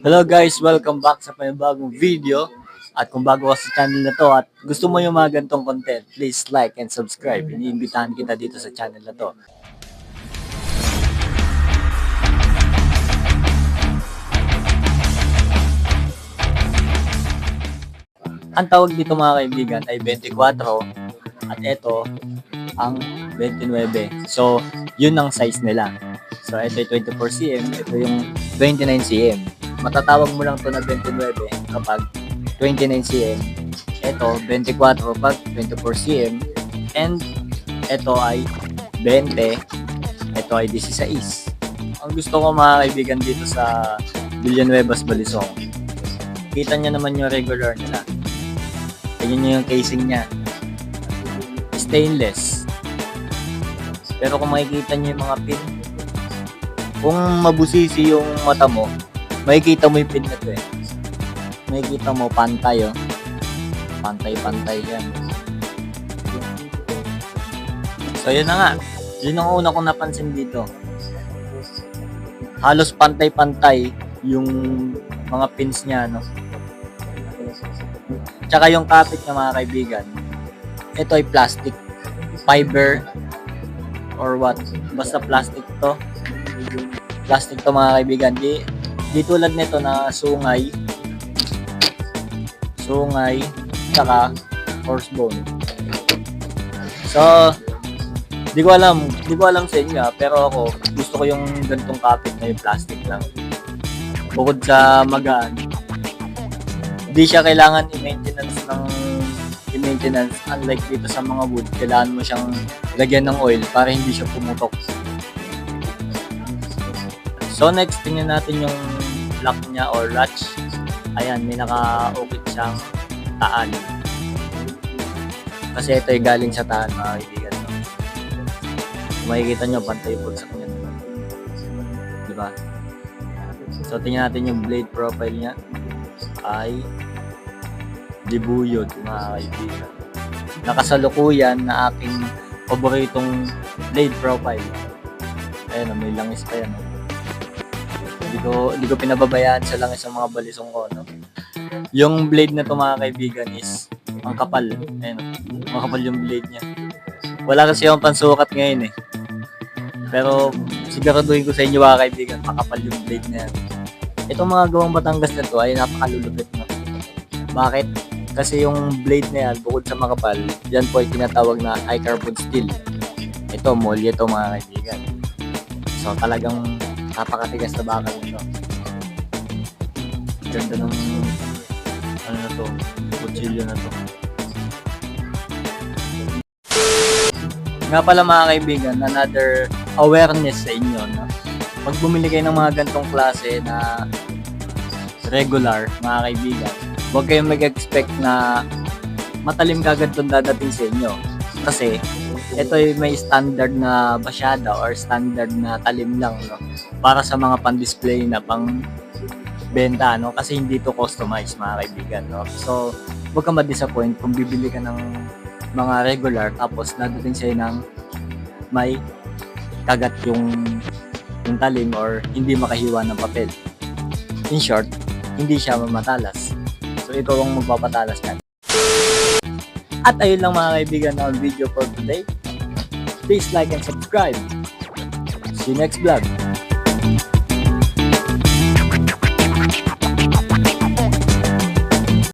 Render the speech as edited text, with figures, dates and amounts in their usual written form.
Hello guys, welcome back sa panibagong video. At kung bago ka sa channel na to at gusto mo yung mga ganitong content, please like and subscribe. Iniimbitahan kita dito sa channel na to. Ang tawag dito mga kaibigan ay 24 at ito ang 29. So, yun ang size nila. So, ito ay 24 cm, ito yung 29 cm. Matatawag mo lang to na 29 kapag 29 cm. Ito, 24 pag 24 cm. And ito ay 20. Ito ay 16. Ang gusto ko mga kaibigan dito sa Villanuevas Balisong, kita nyo naman yung regular nila. Tignan nyo yung casing niya. Stainless. Pero kung makikita nyo yung mga pin, kung mabusisi yung mata mo, makikita mo yung pin na to eh. Makikita mo pantay oh. Pantay-pantay yan. So yun na nga. Yun ang una kong napansin dito. Halos pantay-pantay yung mga pins niya, no? Tsaka yung kapit niya mga kaibigan, ito ay plastic, fiber, or what, basta plastic to. Plastic to mga kaibigan. Di tulad nito na sungay, tsaka horse bone. So, di ko alam sa inyo, pero ako, gusto ko yung ganitong kapit na yung plastic lang. Bukod sa magaan, di siya kailangan i-maintenance, unlike dito sa mga wood, kailangan mo siyang lagyan ng oil para hindi siya pumutok. So next, tingnan natin yung lock niya or latch. Ayan, may naka-ukit siyang taan. Kasi ito ay galing sa taan mga kaibigan. No? Makikita nyo, pantay yung bulsak niya. Diba? So tingnan natin yung blade profile niya. Ay dibuyod mga kaibigan. Nakasalukuyan na aking paboritong blade profile. Ayan, may langis pa yan. Hindi ko pinababayaan sa langis ng mga balisong ko. No? Yung blade na to mga kaibigan is ang kapal. Ayan, makapal yung blade niya. Wala kasi yung pansukat ngayon eh. Pero siguraduhin ko sa inyo mga kaibigan, makapal yung blade na yan. Itong mga gawang Batangas na to ay napakalulupit na. Bakit? Kasi yung blade na yan, bukod sa makapal, yan po ay tinatawag na high carbon steel. Ito, molye to mga kaibigan. So talagang napakatigas na bakal nito. Ganda ng ano na to, kutsilyo na to. Nga pala mga kaibigan, another awareness sa inyo, no? Pag bumili kayo ng mga gantong klase na regular, mga kaibigan, huwag kayong mag-expect na matalim kagad itong dadating sa inyo. Kasi, ito ay may standard na basyada or standard na talim lang, no? Para sa mga pan-display na pang-benta, no? Kasi hindi ito customized, mga kaibigan, no? So, huwag ka ma-disappoint kung bibili ka ng mga regular tapos dadating sa'yo ng may kagat yung talim or hindi makahiwa ng papel. In short, hindi siya mamatalas. So ikaw ang magpapatalas ka. At ayun lang mga kaibigan na video for today. Please like and subscribe. See you next vlog.